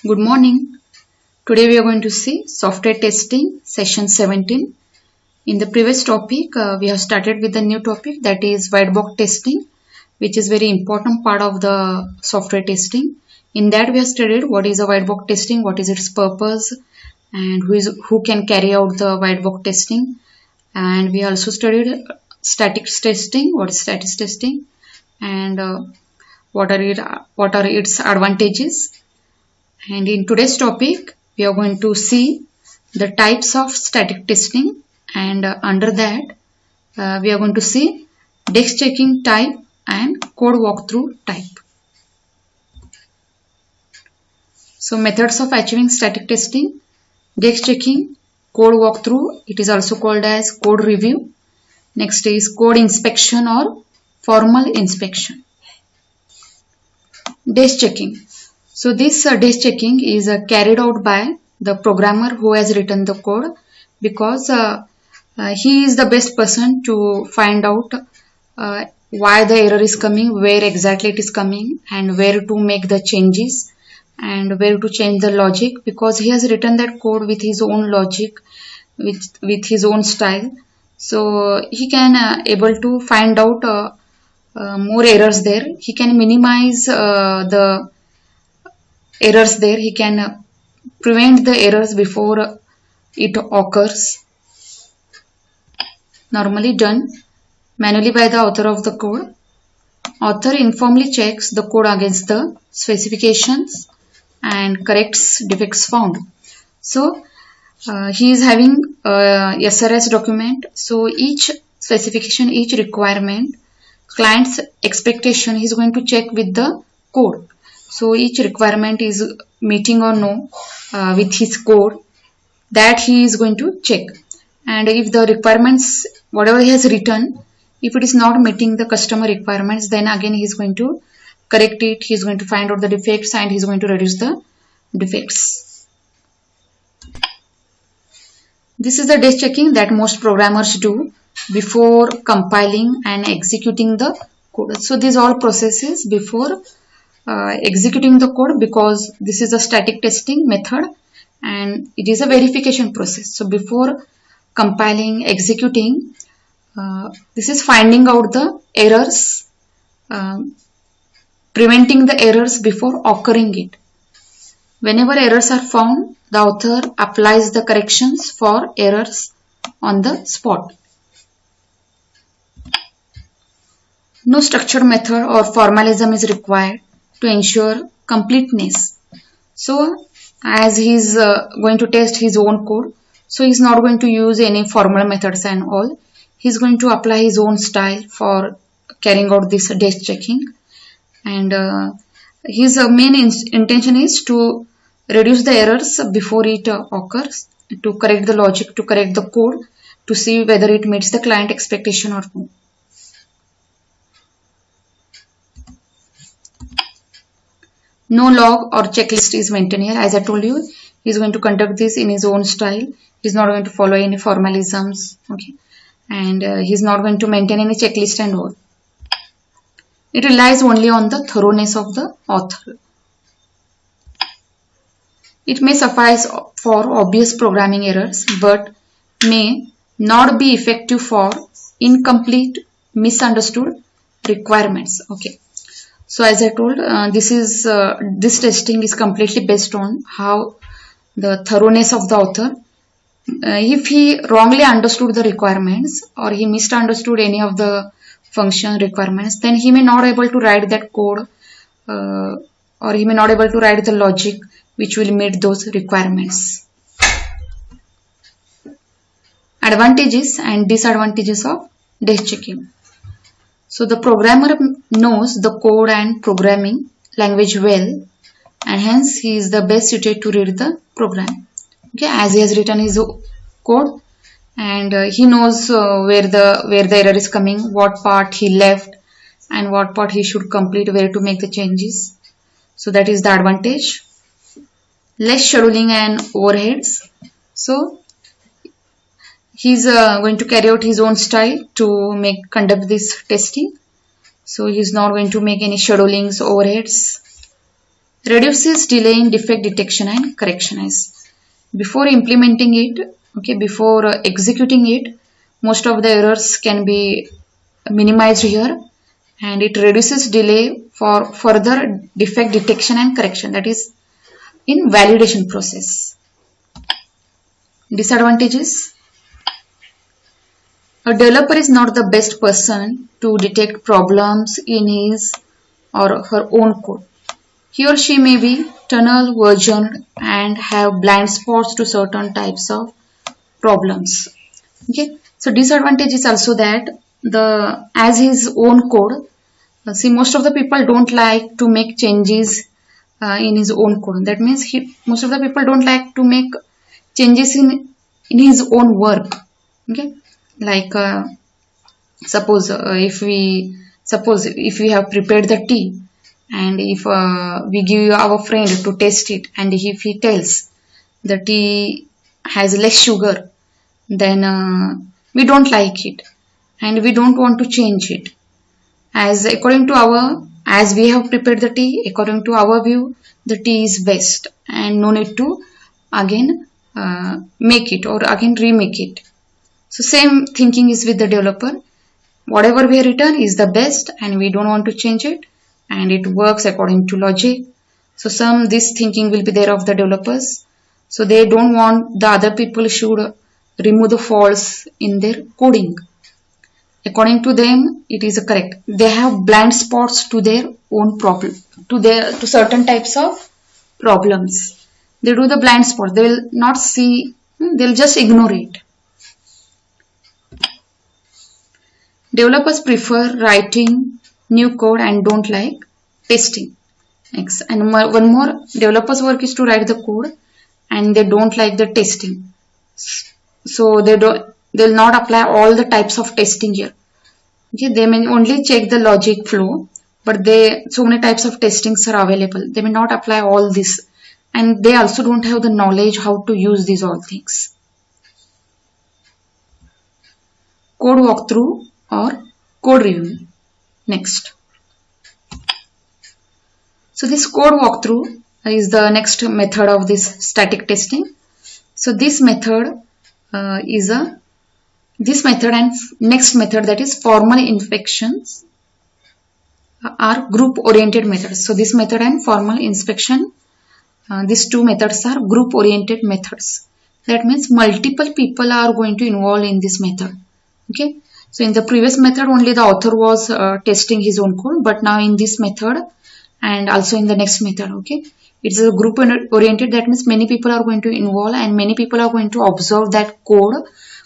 Good morning. Today we are going to see software testing session 17. In the previous topic, we have started with the new topic, that is white box testing, which is very important part of the software testing. In that we have studied what is a white box testing, what is its purpose, and who can carry out the white box testing. And we also studied static testing, what is static testing, and what are its advantages. And in today's topic, we are going to see the types of static testing, and under that, we are going to see desk checking type and code walkthrough type. So methods of achieving static testing: desk checking, code walkthrough, it is also called as code review. Next is code inspection or formal inspection. Desk checking. So this desk checking is carried out by the programmer who has written the code, because he is the best person to find out why the error is coming, where exactly it is coming, and where to make the changes and where to change the logic, because he has written that code with his own logic, with his own style. So he can able to find out more errors there. He can minimize the errors there. He can prevent the errors before it occurs. Normally done manually by the author of the code. Author informally checks the code against the specifications and corrects defects found. So he is having a SRS document. So each specification, each requirement, client's expectation, he is going to check with the code. So each requirement is meeting or no with his code, that he is going to check. And if the requirements, whatever he has written, if it is not meeting the customer requirements, then again he is going to correct it. He is going to find out the defects and he is going to reduce the defects. This is the desk checking that most programmers do before compiling and executing the code. So these all processes before executing the code, because this is a static testing method and it is a verification process. So before compiling, executing, this is finding out the errors, preventing the errors before occurring it. Whenever errors are found, the author applies the corrections for errors on the spot. No structured method or formalism is required to ensure completeness. So as he is going to test his own code, so he is not going to use any formal methods and all. He is going to apply his own style for carrying out this desk checking, and his main intention is to reduce the errors before it occurs, to correct the logic, to correct the code, to see whether it meets the client expectation or no. No log or checklist is maintained here. As I told you, he is going to conduct this in his own style. He is not going to follow any formalisms, okay, and he is not going to maintain any checklist and all. It relies only on the thoroughness of the author. It may suffice for obvious programming errors, but may not be effective for incomplete, misunderstood requirements. Okay. So as I told, this testing is completely based on how the thoroughness of the author. If he wrongly understood the requirements or he misunderstood any of the function requirements, then he may not able to write that code or he may not able to write the logic which will meet those requirements. Advantages and disadvantages of desk checking. So the programmer knows the code and programming language well, and hence he is the best suited to read the program. Okay, as he has written his code, and he knows where the error is coming, what part he left, and what part he should complete, where to make the changes. So that is the advantage. Less scheduling and overheads. So he is going to carry out his own style to conduct this testing. So he is not going to make any schedulings, overheads. reduces delay in defect detection and correction. Is before implementing it, okay, before executing it, most of the errors can be minimized here, and it reduces delay for further defect detection and correction, that is in validation process. Disadvantages: a developer is not the best person to detect problems in his or her own code. He or she may be tunnel versioned and have blind spots to certain types of problems. Okay, so disadvantage is also that as his own code, see, most of the people don't like to make changes in his own code. That means most of the people don't like to make changes in his own work. Okay, like suppose if we have prepared the tea, and if we give our friend to taste it, and if he tells the tea has less sugar, then we don't like it and we don't want to change it. As we have prepared the tea, according to our view, the tea is best and no need to again make it or again remake it. So same thinking is with the developer. Whatever we have written is the best and we don't want to change it, and it works according to logic. So this thinking will be there of the developers. So they don't want the other people should remove the faults in their coding. According to them, it is correct. They have blind spots to their own problem, to certain types of problems. They do the blind spot. They will not see. They'll just ignore it. Developers prefer writing new code and don't like testing. Next, and one more, developers' work is to write the code and they don't like the testing. So they'll not apply all the types of testing here. Okay, they may only check the logic flow, but so many types of testings are available. They may not apply all this, and they also don't have the knowledge how to use these all things. Code walkthrough or code review. Next. So this code walkthrough is the next method of this static testing. So this method this method and next method, that is formal inspections, are group oriented methods. So this method and formal inspection, these two methods are group oriented methods. That means multiple people are going to involve in this method. Okay. So in the previous method only the author was testing his own code, but now in this method and also in the next method, okay, it's a group oriented. That means many people are going to involve and many people are going to observe that code,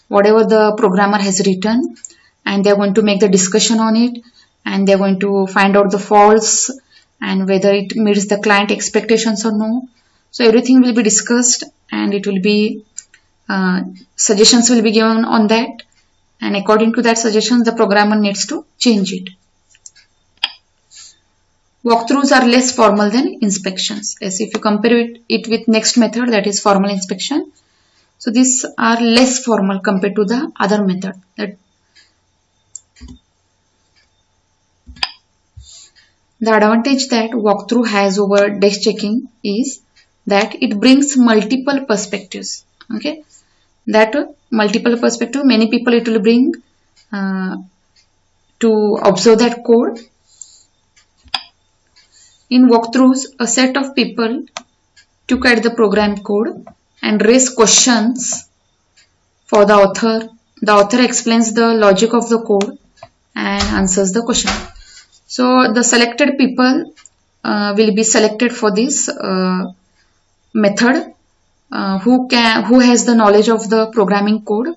whatever the programmer has written, and they are going to make the discussion on it, and they are going to find out the faults and whether it meets the client expectations or no. So everything will be discussed, and it will be suggestions will be given on that, and according to that suggestion the programmer needs to change it. Walkthroughs are less formal than inspections. As if you compare it with next method, that is formal inspection. So these are less formal compared to the other method. The advantage that walkthrough has over desk checking is that it brings multiple perspectives. Okay, that multiple perspective, many people it will bring to observe that code. In walkthroughs, a set of people look at the program code and raise questions for the author. The author explains the logic of the code and answers the question. So the selected people will be selected for this method, who has the knowledge of the programming code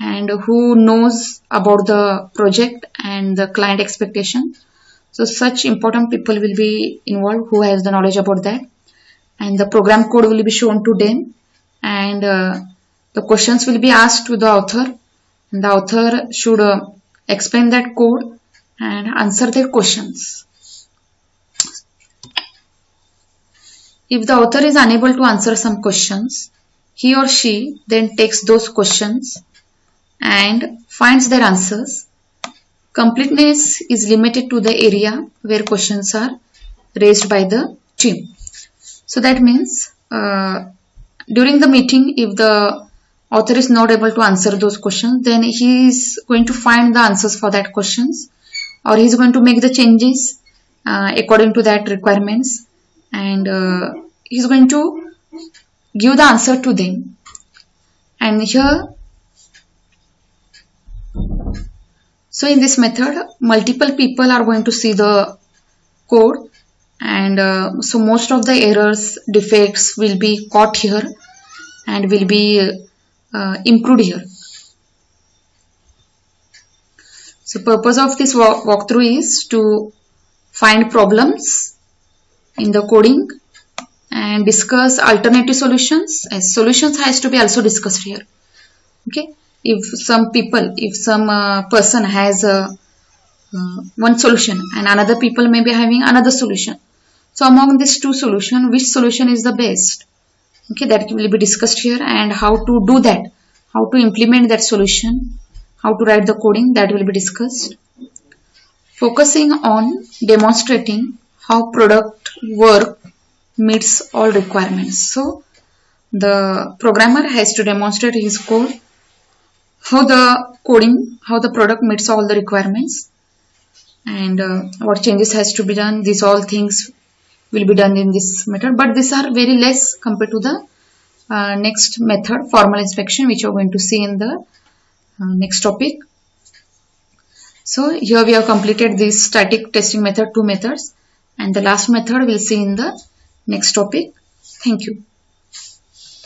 and who knows about the project and the client expectation. So such important people will be involved who has the knowledge about that, and the program code will be shown to them, and the questions will be asked to the author, and the author should explain that code and answer their questions. If the author is unable to answer some questions, he or she then takes those questions and finds their answers. Completeness is limited to the area where questions are raised by the team. So that means during the meeting, if the author is not able to answer those questions, then he is going to find the answers for that questions, or he is going to make the changes according to that requirements, and he is going to give the answer to them. And here, so in this method, multiple people are going to see the code, and so most of the errors, defects will be caught here and will be improved here. So purpose of this walkthrough is to find problems in the coding and discuss alternative solutions, as solutions has to be also discussed here. Okay, if some person has one solution and another people may be having another solution, so among these two solutions, which solution is the best? Okay, that will be discussed here, and how to do that, how to implement that solution, how to write the coding, that will be discussed. Focusing on demonstrating how product work meets all requirements. So the programmer has to demonstrate his code, how the product meets all the requirements, and what changes has to be done. These all things will be done in this method, but these are very less compared to the next method, formal inspection, which you are going to see in the next topic. So here we have completed this static testing method, 2 methods, and the last method we'll see in the next topic. Thank you.